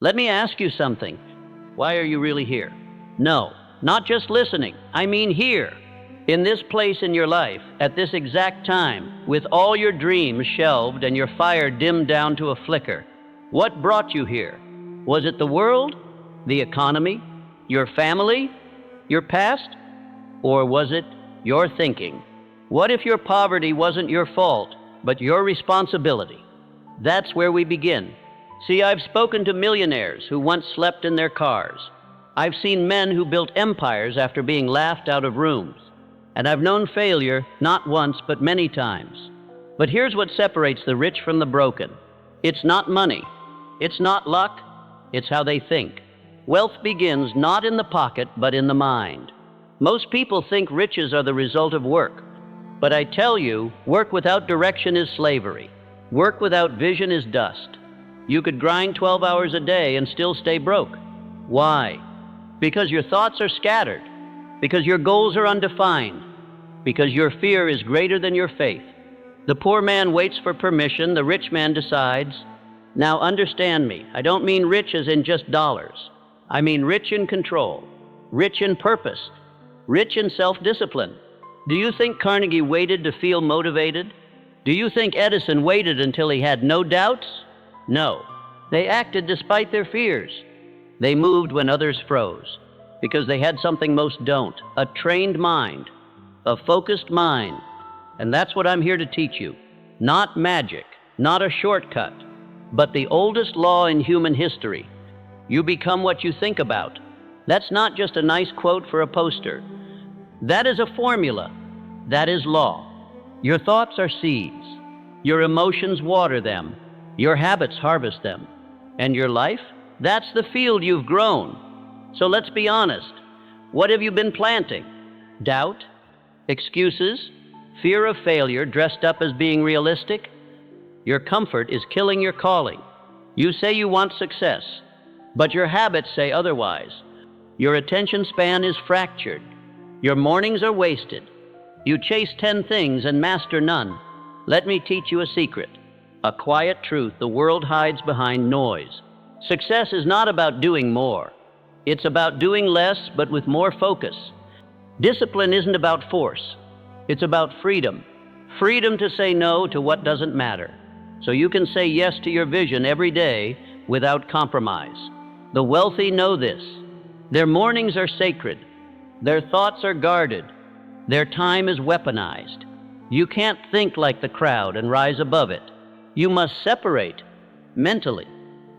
Let me ask you something. Why are you really here? No, not just listening. I mean here, in this place in your life, at this exact time, with all your dreams shelved and your fire dimmed down to a flicker. What brought you here? Was it the world, the economy, your family, your past? Or was it your thinking? What if your poverty wasn't your fault, but your responsibility? That's where we begin. See, I've spoken to millionaires who once slept in their cars. I've seen men who built empires after being laughed out of rooms. And I've known failure not once, but many times. But here's what separates the rich from the broken. It's not money. It's not luck. It's how they think. Wealth begins not in the pocket, but in the mind. Most people think riches are the result of work. But I tell you, work without direction is slavery. Work without vision is dust. You could grind 12 hours a day and still stay broke. Why? Because your thoughts are scattered. Because your goals are undefined. Because your fear is greater than your faith. The poor man waits for permission, the rich man decides. Now understand me, I don't mean rich as in just dollars. I mean rich in control, rich in purpose, rich in self-discipline. Do you think Carnegie waited to feel motivated? Do you think Edison waited until he had no doubts? No. They acted despite their fears. They moved when others froze, because they had something most don't, a trained mind, a focused mind. And that's what I'm here to teach you. Not magic, not a shortcut, but the oldest law in human history. You become what you think about. That's not just a nice quote for a poster. That is a formula. That is law. Your thoughts are seeds. Your emotions water them. Your habits harvest them. And your life? That's the field you've grown. So let's be honest. What have you been planting? Doubt? Excuses? Fear of failure dressed up as being realistic? Your comfort is killing your calling. You say you want success, but your habits say otherwise. Your attention span is fractured. Your mornings are wasted. You chase 10 things and master none. Let me teach you a secret, a quiet truth the world hides behind noise. Success is not about doing more. It's about doing less, but with more focus. Discipline isn't about force. It's about freedom. Freedom to say no to what doesn't matter, so you can say yes to your vision every day without compromise. The wealthy know this. Their mornings are sacred. Their thoughts are guarded. Their time is weaponized. You can't think like the crowd and rise above it. You must separate mentally,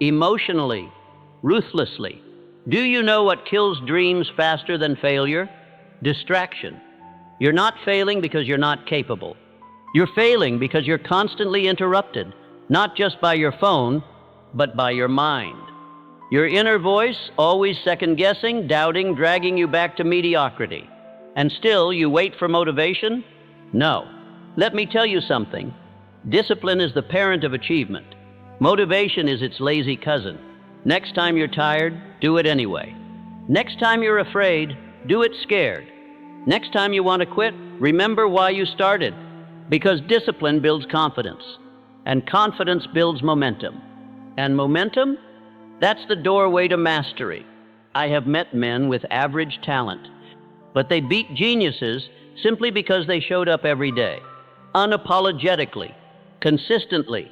emotionally, ruthlessly. Do you know what kills dreams faster than failure? Distraction. You're not failing because you're not capable. You're failing because you're constantly interrupted, not just by your phone, but by your mind. Your inner voice, always second-guessing, doubting, dragging you back to mediocrity. And still, you wait for motivation? No. Let me tell you something. Discipline is the parent of achievement. Motivation is its lazy cousin. Next time you're tired, do it anyway. Next time you're afraid, do it scared. Next time you want to quit, remember why you started. Because discipline builds confidence, and confidence builds momentum. And momentum? That's the doorway to mastery. I have met men with average talent, but they beat geniuses simply because they showed up every day, unapologetically, consistently,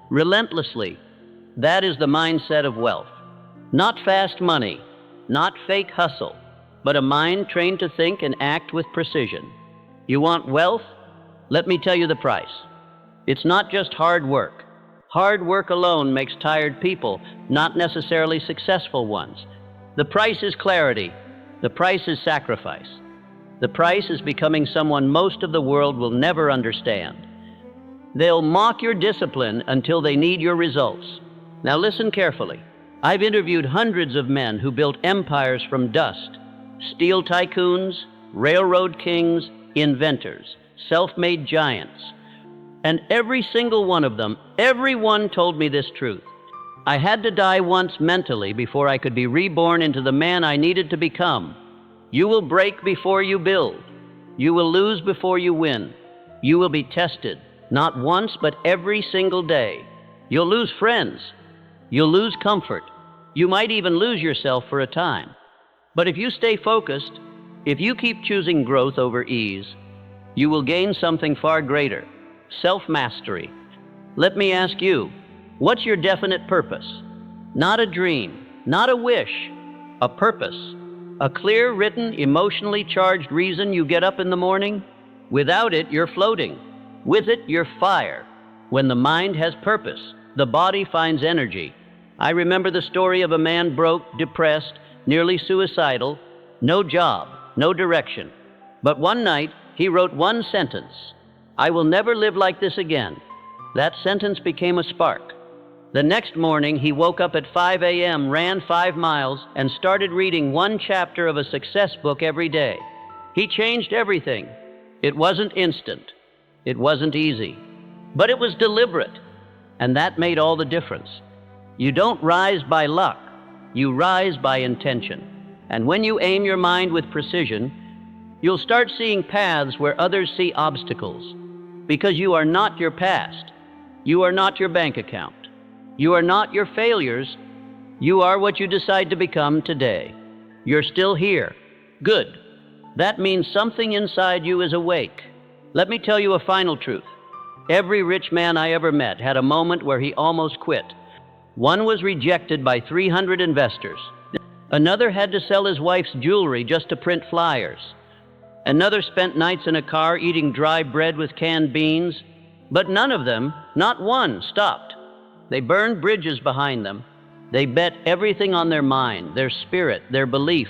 relentlessly. That is the mindset of wealth. Not fast money, not fake hustle, but a mind trained to think and act with precision. You want wealth? Let me tell you the price. It's not just hard work. Hard work alone makes tired people, not necessarily successful ones. The price is clarity. The price is sacrifice. The price is becoming someone most of the world will never understand. They'll mock your discipline until they need your results. Now listen carefully. I've interviewed hundreds of men who built empires from dust. Steel tycoons, railroad kings, inventors, self-made giants. And every single one of them, everyone told me this truth. I had to die once mentally before I could be reborn into the man I needed to become. You will break before you build. You will lose before you win. You will be tested, not once, but every single day. You'll lose friends. You'll lose comfort. You might even lose yourself for a time. But if you stay focused, if you keep choosing growth over ease, you will gain something far greater: self-mastery. Let me ask you, what's your definite purpose? Not a dream, not a wish, a purpose. A clear, written, emotionally charged reason you get up in the morning? Without it, you're floating. With it, you're fire. When the mind has purpose, the body finds energy. I remember the story of a man broke, depressed, nearly suicidal, no job, no direction. But one night, he wrote one sentence: "I will never live like this again." That sentence became a spark. The next morning, he woke up at 5 a.m., ran 5 miles, and started reading one chapter of a success book every day. He changed everything. It wasn't instant. It wasn't easy. But it was deliberate. And that made all the difference. You don't rise by luck. You rise by intention. And when you aim your mind with precision, you'll start seeing paths where others see obstacles. Because you are not your past. You are not your bank account. You are not your failures. You are what you decide to become today. You're still here. Good. That means something inside you is awake. Let me tell you a final truth. Every rich man I ever met had a moment where he almost quit. One was rejected by 300 investors. Another had to sell his wife's jewelry just to print flyers. Another spent nights in a car eating dry bread with canned beans. But none of them, not one, stopped. They burned bridges behind them. They bet everything on their mind, their spirit, their belief.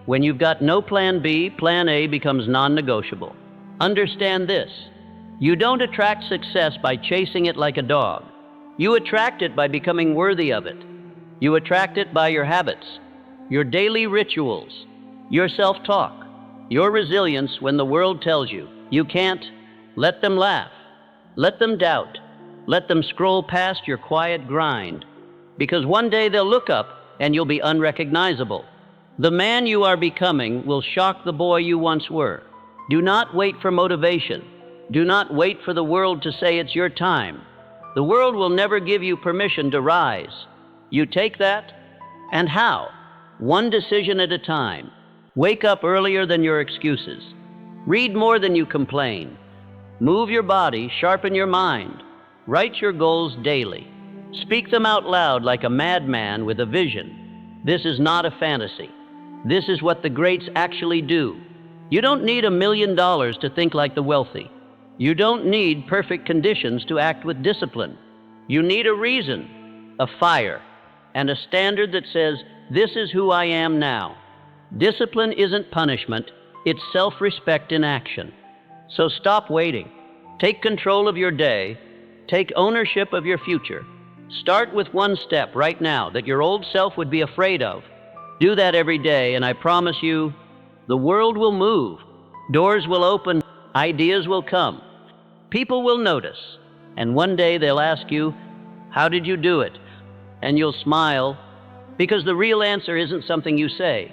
When you've got no plan B, plan A becomes non-negotiable. Understand this: you don't attract success by chasing it like a dog. You attract it by becoming worthy of it. You attract it by your habits, your daily rituals, your self-talk, your resilience when the world tells you you can't. Let them laugh. Let them doubt. Let them scroll past your quiet grind, because one day they'll look up and you'll be unrecognizable. The man you are becoming will shock the boy you once were. Do not wait for motivation. Do not wait for the world to say it's your time. The world will never give you permission to rise. You take that, and how? One decision at a time. Wake up earlier than your excuses. Read more than you complain. Move your body, sharpen your mind. Write your goals daily. Speak them out loud like a madman with a vision. This is not a fantasy. This is what the greats actually do. You don't need $1 million to think like the wealthy. You don't need perfect conditions to act with discipline. You need a reason, a fire, and a standard that says, "This is who I am now." Discipline isn't punishment, it's self-respect in action. So stop waiting. Take control of your day. Take ownership of your future. Start with one step right now that your old self would be afraid of. Do that every day, and I promise you, the world will move. Doors will open. Ideas will come. People will notice. And one day they'll ask you, "How did you do it?" And you'll smile, because the real answer isn't something you say.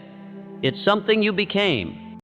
It's something you became.